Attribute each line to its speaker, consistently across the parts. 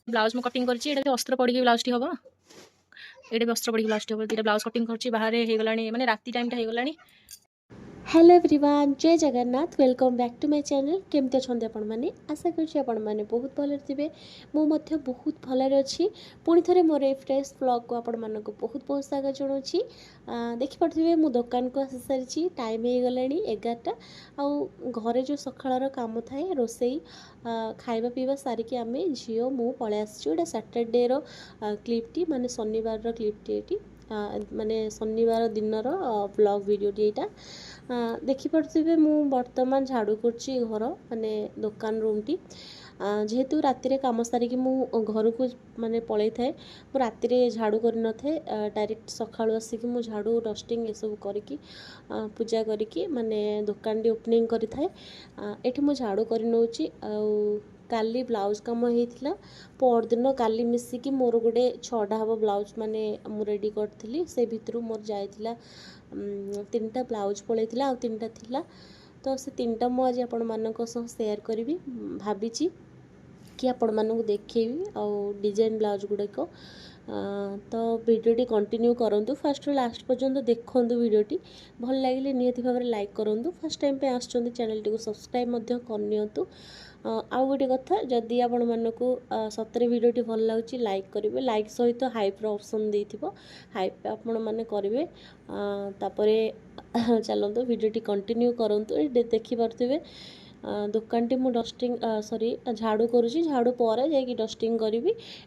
Speaker 1: Blouse मु cutting करछि एटा अस्त्र पड़ी ब्लाउज टी हबो एटा भी अस्त्र पड़ी ब्लाउज टी हबो दीटा ब्लाउज कटिंग करछि बाहर हे गलानी माने राती टाइम टा हे गलानी।
Speaker 2: Hello everyone Jai Jagannath welcome back to my channel केमती अच्छा आपण मैंने आशा करुँच आपण मैंने बहुत भल थे मुझे बहुत भलरे अच्छी पुणी थे मोर ए फ्रेश ब्लॉग को आपण मानक बहुत बहुत स्वागत जनाऊँ देखिपे मु दुकान को आसी सारी टाइम हो गला 11टा आउ घरे जो सकाळ काम थाए रोसई खाଇବା पीवा सारिकी आम झील मु पलि आसटा सैटरडे क्लिप्टी माने शनिवार क्लिप्टी ये माने शनिवार दिनर ब्लॉग वीडियोटी यहाँ देखिपे मु बर्तमान झाड़ू करछि घर माने दुकान रूमटी जेहेतु राति कम सारिकी मु घर को माने पलि थाए मु राति झाड़ू कर न थे डायरेक्ट सका आसिक मु झाड़ू डस्टिंग ये सब करिकी पूजा करिकी माने दुकान टी ओपनिंग करि थाए एठी मु झाड़ू कर नउछि काली ब्लाउज कम होता पर दिन काली मिसिकी मोर गोटे 6टा हम ब्लाउज माने मु रेडी करी से भितर मोर जाइला 3टा ब्लाउज पलैला आ 3टा थिला तो से 3टा मु आज आपण मानक सह शेयर करी भावी कि आपण मानक देखी आ डिजाइन ब्लाउज गुड़ाक तो वीडियोटी कंटिन्यू करूँ फास्ट लास्ट पर्यंत देखूँ वीडियोटी भल लगे निहती भाव में लाइक करूँ फर्स्ट टाइम पे आसुँच चैनल टी सब्सक्राइब करनियंतु आउ गोटे कथा जदि आपण मानक सतरे वीडियोटी भल लगुच लाइक करेंगे लाइक सहित हाइप ऑप्शन देथिबो हाइप आपण माने करेंगे तापरे चलते वीडियोटी कंटिन्यू करूँ देखि पारथिबे दुकान टी मु डस्टिंग सॉरी झाड़ू करुँची झाड़ू पर जाकि डस्टिंग करी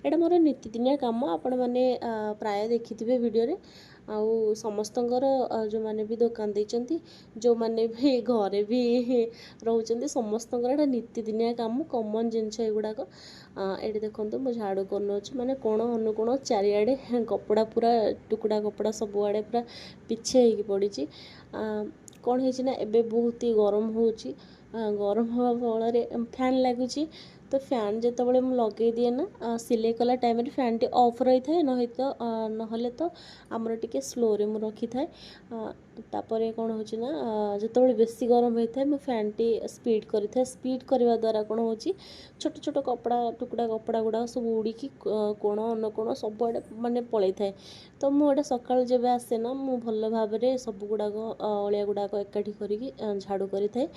Speaker 2: एटा मोर नीतिदिनिया काम आपण मैंने प्राय देखिथिबे वीडियो रे आउ समस्तंकर जो माने भी दुकान देइचंती जो माने भी घरे भी रहउचंती समस्तंकर एटा नीतिदिनिया काम कॉमन जिनछ एगुडाक एठी देखंतु मु झाड़ू करनोछ माने कोण अनुकोण चारिआडे कपड़ा पूरा टुकड़ा कपड़ा सब आडे पूरा पिछे हेकी पड़ीची कौन है ना एबे बहुत ही गरम होची गरम हवा फल फैन लगुच तो फैन जो लगे दिए ना सिले कला टाइम फैन टी ऑफ रही था नहले तो आमर टिके स्लो रे मु रखी थाए तापरे कौन हो जो बेसी गरम होता है मु फैन टी स्पीड करी था स्पीड करने द्वारा कौन हो छोट छोट कपड़ा टुकड़ा कपड़ा गुड़ा सब उड़ीकी कोण अनुकोण सब आड़े माने पलि थाए तो मुझे सका जब आसे ना मु भल भाव में सब गुड़ाक अलिया गुड़ाक एकाठी करी झाड़ू करी थाए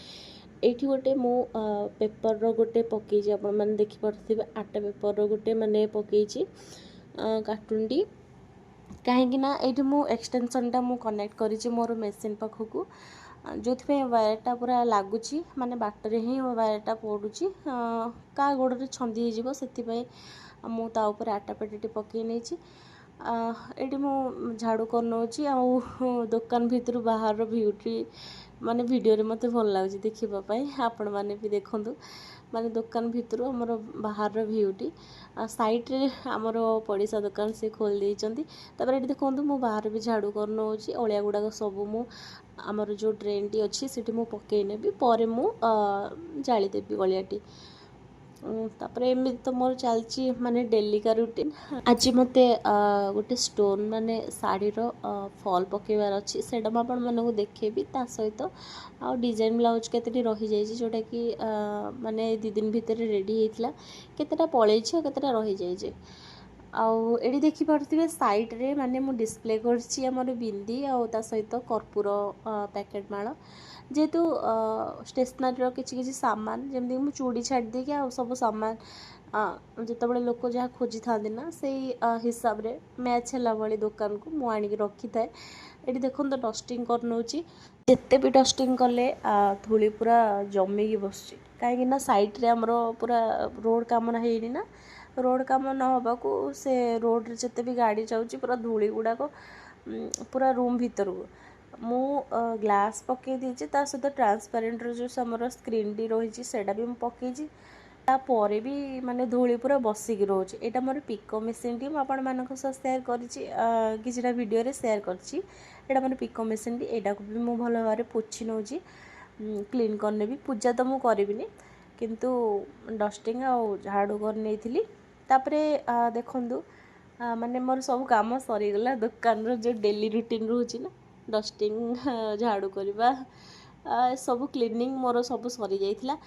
Speaker 2: एठी गोटे मो पेपर रो गोटे पकेजी आपण माने देखि परथिबे आटा पेपर रो गोटे माने पकेजी कार्टून टी कहीं ना एठी मो एक्सटेंशन टा मु कनेक्ट करिछि मोर मशीन पाखकू जो वायरटा पूरा लगुच माने बाटर ही वायरटा पड़ुची का गोड़ रे छंदी हो से मु ता ऊपर आटा पेटी पकई नहीं एटी मु झाड़ू कर नौची दुकान भितर बाहर भ्यूटी माने वीडियो रे मते भल लागुची देखिबा आपण माने भी देखंतु माने दुकान भितर हमर बाहर भ्यूटी साइड रे हमर पड़िसा दुकान से खोल देइचंती तापर एटी देखंतु मु बाहर भी झाड़ू कर नौची ओलिया गुडा सब मु आमर जो ड्रेन टी अच्छी सेठी मु पकई नेबी परे मु जाली देबी गलियाटी तापर एमती तो मोर चलची माने डेली का रूटीन आज मते गोटे स्टोन माने साड़ी रो फॉल पकेबार अच्छी सेटा आपण मानक देखेबी ता सहित आ डिजाइन ब्लाउज केतेटी रही जाइछि जोटा कि माने 2 दिन भितर रेडी हेतला केतेटा पळै छ केतेटा रही जाइछि आउ एडी देखि पारथिबे साइड रे माने मु डिस्प्ले करछि हमर बिंदी आ ता सहित कर्पूर पैकेट माळ जेहेतु स्टेशनरी किसी किसी सामान जमी मुझे चूड़ी छाड़ देकी आ सब सामान जिते लोक जहाँ खोजी था ना से हिसाब रे मैच है भाई दुकान को मु आणिक रखी थाए ये देखो तो डस्टिंग कर नौची जिते भी डस्टिंग कले धूली पूरा जमिकी बस कहीं साइड रे हमर पूरा रोड काम ना रोड काम न होबाकू से रोड रे जिते भी गाड़ी जाऊँगी पूरा धूली गुड़ाक पूरा रूम भीतर को मु ग्लास पकई देछि ता सहित ट्रांसपेरेंट रो जो हमर स्क्रीन टी रही सेटा भी पकईछि तापर भी माने धूली पूरा बसिक रोचे एटा मोर पिको मेसीन टी आपण मानक सह शेयर करिछि किछटा वीडियो रे शेयर करछि एटा मोर पिको मेसीन टी एटा को भी मु भल भारे पोछि नउछि क्लीन करने भी पूजा तो मु करबिनी किंतु डस्टिंग आ झाड़ू कर नेथिली तापरे देखंतु माने मोर सब काम सरी गला दुकान रो जो डेली रूटीन रहउछि ना डस्टिंग झाड़ू करवा सब क्लीनिंग मोर सब सरी जाइथिला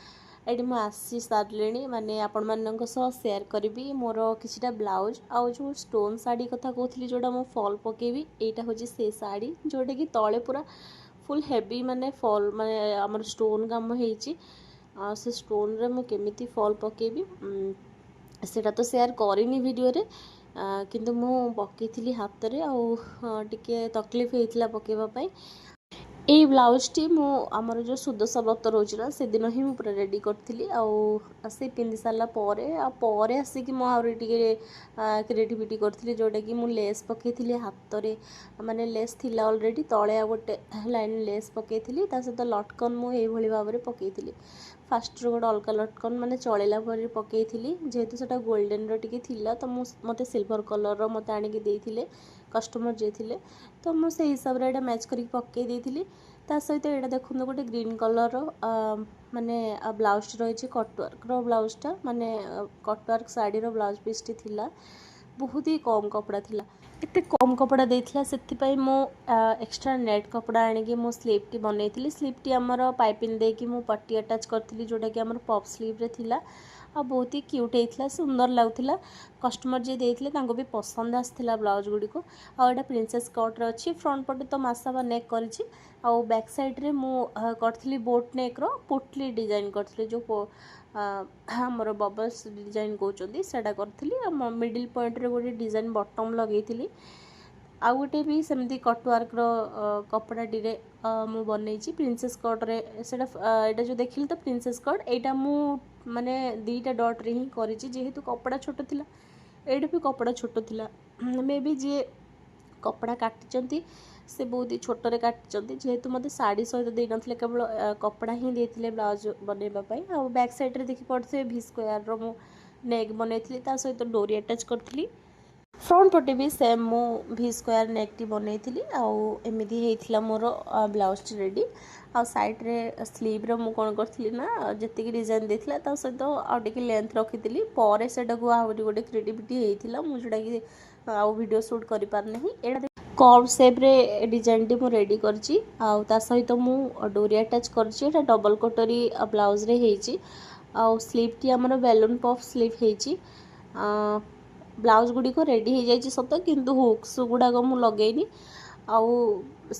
Speaker 2: ଏଠି ମୁଁ ଆସି ସାରିଲିଣି ମାନେ ଆପଣମାନଙ୍କ ସହ ସେୟାର କରିବି ମୋର କିଛିଟା ବ୍ଲାଉଜ୍ ଆଉ ଯେଉଁ ଷ୍ଟୋନ୍ ଶାଢ଼ୀ କଥା କହୁଥିଲି ଯେଉଁଟା ମୁଁ ଫଲ୍ ପକେଇବି ଏଇଟା ହେଉଛି ସେ ଶାଢ଼ୀ ଯେଉଁଟାକି ତଳେ ପୁରା ଫୁଲ୍ ହେଭି ମାନେ ଫଲ୍ ମାନେ ଆମର ଷ୍ଟୋନ୍ କାମ ହେଇଛି। ସେ ଷ୍ଟୋନ୍ରେ ମୁଁ କେମିତି ଫଲ୍ ପକେଇବି ସେଇଟା ତ ସେୟାର କରିନି ଭିଡ଼ିଓରେ କିନ୍ତୁ ମୁଁ ପକେଇଥିଲି ହାତରେ ଆଉ ଟିକେ ତକଲିଫ ହେଇଥିଲା ପକେଇବା ପାଇଁ। ଏଇ ବ୍ଲାଉଜ୍ଟି ମୁଁ ଆମର ଯେଉଁ ସୁଦଶା ବ୍ରତ ରହୁଛି ନା ସେଦିନ ହିଁ ମୁଁ ପୁରା ରେଡ଼ି କରିଥିଲି ଆଉ ସେ ପିନ୍ଧି ସାରିଲା ପରେ ଆସିକି ମୁଁ ଆହୁରି ଟିକେ କ୍ରିଏଟିଭିଟି କରିଥିଲି ଯେଉଁଟାକି ମୁଁ ଲେସ୍ ପକେଇଥିଲି ହାତରେ ମାନେ ଲେସ୍ ଥିଲା ଅଲରେଡ଼ି ତଳେ ଆଉ ଗୋଟେ ଲାଇନ୍ ଲେସ୍ ପକେଇଥିଲି ତା ସହିତ ଲଟକନ୍ ମୁଁ ଏଇଭଳି ଭାବରେ ପକେଇଥିଲି। ଫାଷ୍ଟରୁ ଗୋଟେ ଅଲଗା ଲଟକନ୍ ମାନେ ଚଳେଇଲା ପରେ ପକେଇଥିଲି ଯେହେତୁ ସେଇଟା ଗୋଲ୍ଡେନ୍ର ଟିକେ ଥିଲା ତ ମୋତେ ସିଲଭର୍ କଲର୍ର ମୋତେ ଆଣିକି ଦେଇଥିଲେ କଷ୍ଟମର୍ ଯିଏ ଥିଲେ ତ ମୁଁ ସେଇ ହିସାବରେ ଏଇଟା ମ୍ୟାଚ୍ କରିକି ପକେଇ ଦେଇଥିଲି। ତା ସହିତ ଏଇଟା ଦେଖନ୍ତୁ ଗୋଟେ ଗ୍ରୀନ୍ କଲର୍ର ମାନେ ବ୍ଲାଉଜ୍ଟି ରହିଛି କଟୱାର୍କର ବ୍ଲାଉଜ୍ଟା ମାନେ କଟୱାର୍କ ଶାଢ଼ୀର ବ୍ଲାଉଜ୍ ପିସ୍ଟି ଥିଲା ବହୁତ ହି କମ୍ କପଡ଼ା ଥିଲା। ଏତେ କମ୍ କପଡ଼ା ଦେଇଥିଲା ସେଥିପାଇଁ ମୁଁ ଏକ୍ସଟ୍ରା ନେଟ୍ କପଡ଼ା ଆଣିକି ମୁଁ ସ୍ଲିଭ୍ଟି ବନେଇଥିଲି। ସ୍ଲିଭ୍ଟି ଆମର ପାଇପିଂ ଦେଇକି ମୁଁ ପଟି ଆଟାଚ୍ କରିଥିଲି ଯେଉଁଟାକି ଆମର ପପ୍ ସ୍ଲିଭ୍ରେ ଥିଲା ଆଉ ବହୁତ ହି କ୍ୟୁଟ୍ ହେଇଥିଲା ସୁନ୍ଦର ଲାଗୁଥିଲା। କଷ୍ଟମର୍ ଯିଏ ଦେଇଥିଲେ ତାଙ୍କୁ ବି ପସନ୍ଦ ଆସିଥିଲା ବ୍ଲାଉଜ୍ ଗୁଡ଼ିକୁ। ଆଉ ଏଇଟା ପ୍ରିନ୍ସେସ୍ କଟ୍ରେ ଅଛି ଫ୍ରଣ୍ଟ ପଟେ ତ ମାସା ବା ନେକ୍ କରିଛି ଆଉ ବ୍ୟାକ୍ ସାଇଡ଼୍ରେ ମୁଁ କରିଥିଲି ବୋଟ୍ ନେକ୍ର ପୁଟଲି ଡିଜାଇନ୍ କରିଥିଲି ଯେଉଁ ଆମର ବବଲ୍ସ ଡିଜାଇନ୍ କହୁଛନ୍ତି ସେଇଟା କରିଥିଲି ଆଉ ମିଡ଼ିଲ୍ ପଏଣ୍ଟରେ ଗୋଟେ ଡିଜାଇନ୍ ବଟମ୍ ଲଗେଇଥିଲି। ଆଉ ଗୋଟେ ବି ସେମିତି କଟୱାର୍କର କପଡ଼ାଟିରେ ମୁଁ ବନେଇଛି ପ୍ରିନ୍ସେସ୍ କଟ୍ରେ ସେଇଟା ଏଇଟା ଯେଉଁ ଦେଖିଲି ତ ପ୍ରିନ୍ସେସ୍ କଟ୍ ଏଇଟା ମୁଁ ମାନେ 2ଟା ଡଟ୍ରେ ହିଁ କରିଛି ଯେହେତୁ କପଡ଼ା ଛୋଟ ଥିଲା ଏଇଟା ବି କପଡ଼ା ଛୋଟ ଥିଲା ମେ ବି ଯିଏ କପଡ଼ା କାଟିଛନ୍ତି ସେ ବହୁତ ହି ଛୋଟରେ କାଟିଛନ୍ତି ଯେହେତୁ ମୋତେ ଶାଢ଼ୀ ସହିତ ଦେଇନଥିଲେ କେବଳ କପଡ଼ା ହିଁ ଦେଇଥିଲେ ବ୍ଲାଉଜ୍ ବନେଇବା ପାଇଁ। ଆଉ ବ୍ୟାକ୍ ସାଇଡ଼୍ରେ ଦେଖି ପଡ଼ିଥିବେ ଭି ସ୍କୋୟାର୍ର ମୁଁ ନେକ୍ ବନେଇଥିଲି ତା ସହିତ ଡୋରି ଆଟାଚ୍ କରିଥିଲି। ଫ୍ରଣ୍ଟ ପଟେ ବି ସେମ୍ ମୁଁ ଭି ସ୍କୋୟାର ନେକ୍ଟି ବନେଇଥିଲି ଆଉ ଏମିତି ହେଇଥିଲା ମୋର ବ୍ଲାଉଜ୍ଟି ରେଡ଼ି। ଆଉ ସାଇଡ଼୍ରେ ସ୍ଲିଭ୍ରେ ମୁଁ କ'ଣ କରିଥିଲି ନା ଯେତିକି ଡିଜାଇନ୍ ଦେଇଥିଲା ତା ସହିତ ଆଉ ଟିକେ ଲେନ୍ଥ ରଖିଥିଲି ପରେ ସେଟାକୁ ଆହୁରି ଗୋଟେ କ୍ରିଏଟିଭିଟି ହେଇଥିଲା ମୁଁ ଯେଉଁଟାକି ଆଉ ଭିଡ଼ିଓ ସୁଟ୍ କରିପାରିନାହିଁ। ଏଇଟା କର୍ଭ ସେପ୍ରେ ଡିଜାଇନ୍ଟି ମୁଁ ରେଡ଼ି କରିଛି ଆଉ ତା ସହିତ ମୁଁ ଡୋରି ଆଟାଚ୍ କରିଛି ଏଇଟା ଡବଲ୍ କଟୋରୀ ବ୍ଲାଉଜ୍ରେ ହେଇଛି ଆଉ ସ୍ଲିଭ୍ଟି ଆମର ବେଲୁନ୍ ପଫ୍ ସ୍ଲିଭ୍ ହେଇଛି। ବ୍ଲାଉଜ୍ ଗୁଡ଼ିକ ରେଡ଼ି ହେଇଯାଇଛି ସତ କିନ୍ତୁ ହୁକ୍ସ ଗୁଡ଼ାକ ମୁଁ ଲଗେଇନି ଆଉ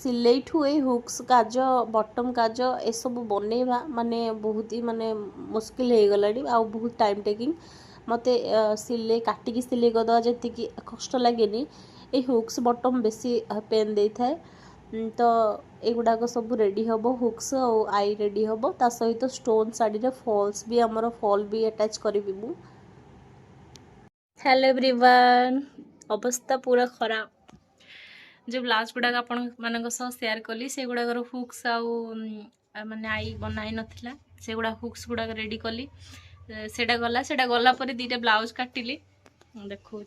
Speaker 2: ସିଲେଇଠୁ ଏଇ ହୁକ୍ସ କାଜ ବଟମ୍ କାଜ ଏସବୁ ବନେଇବା ମାନେ ବହୁତ ହି ମାନେ ମୁସ୍କିଲ ହେଇଗଲାଣି ଆଉ ବହୁତ ଟାଇମ୍ ଟେକିଂ। ମୋତେ ସିଲେଇ କାଟିକି ସିଲେଇ କରିଦେବା ଯେତିକି କଷ୍ଟ ଲାଗେନି ଏଇ ହୁକ୍ସ ବଟମ୍ ବେଶୀ ପେନ୍ ଦେଇଥାଏ। ତ ଏଗୁଡ଼ାକ ସବୁ ରେଡ଼ି ହେବ ହୁକ୍ସ ଆଉ ଆଇ ରେଡ଼ି ହେବ ତା ସହିତ ଷ୍ଟୋନ୍ ଶାଢ଼ୀରେ ଫଲ୍ସ ବି ଆମର ଫଲ୍ ବି ଆଟାଚ୍ କରିବି ମୁଁ।
Speaker 1: हेलो एवरीवन अवस्था पूरा खराब जो ब्लाउज गुड़ाक आपण मान सेयार कली से गुड़ाकर हुक्स आउ माने आई बनाई नथिला से गुड़ा हुक्स गुड़ाक रेडी कली सेटा गला पर 2टा ब्लाउज काटिली देखो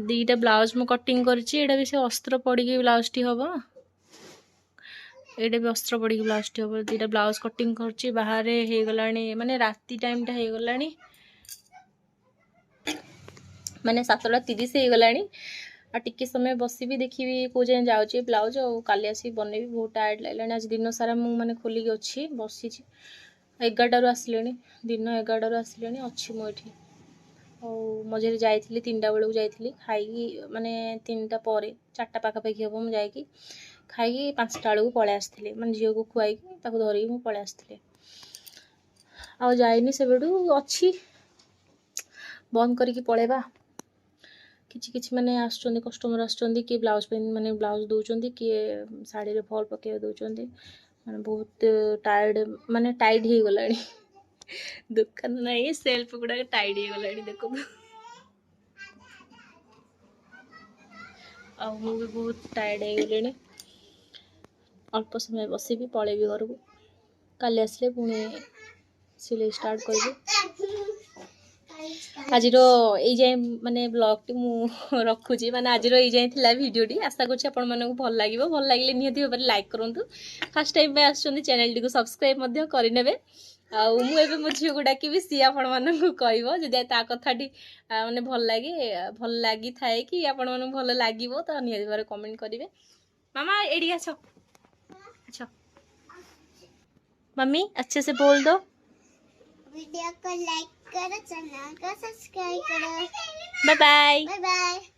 Speaker 1: 2टा ब्लाउज मु कटिंग करछि एटा भी से अस्त्र पड़ी ब्लाउज टी हबो एटा भी अस्त्र पड़ी ब्लाउज टी हबो 2टा ब्लाउज कटिंग करछि बाहर हे गलानी माने राती टाइम टा हे गलानी माने 7:30 हे गलानी आ टिके समय बसी भी देखी को जाए जाउची ब्लाउज और काली आसी बनेबी बहुत टायर्ड लागलानी आज दिन सारा मु माने खोली अछि बसी 11 रु आसलेनी दिन 11 रु आसलेनी अछि मो एठी और मझे जाइथिली 3टा बेलू जाइथिली खाई माने 3टा पर 4टा पाखापाखि हम मु जाइकी खाई 5टा बेलू पळे आसथिले माने झियो को खुआई ताको धरी मु पळे आसथिले आ जाइनी से बेडू अछि बंद करके पळेबा किछि किछि माने आसचंदी कस्टमर आसचंदी कि ब्लाउज पे माने ब्लाउज दोचंदी कि साड़ी रे फॉल पके दोचंदी माने बहुत टायर्ड माने टाइट ही गलानी दुकान नहीं सेल्फ गुडा टाइट ही गलानी देखो आ मु भी बहुत टायर्ड हो गलेनी अल्प समय बसी भी पळे भी घर को काली आसले पुणी सिलाई स्टार्ट करबे आज जाए माने ब्लॉग टी मु रखुची माने आज जाए थिला वीडियो टी आशा करछि आपण मानकु भल लागिवो भल लागिले निहति भाबरे लाइक करंतु फर्स्ट टाइम पे आछुंदी चैनल टी को सब्सक्राइब मध्य करि नेबे आ मु एबे मो झियो गुडा की भी सी आपण मानकु कहइबो जदि ता कथाटी माने भल लागी थाए कि आपण मानकु भल लागिवो त निहति भाबरे कमेंट करिवे मामा एडी आछो अच्छा मम्मी अच्छे से बोल दो।
Speaker 3: वीडियो को लाइक करो, चैनल को सब्सक्राइब करो।
Speaker 1: Bye bye.
Speaker 3: Bye bye.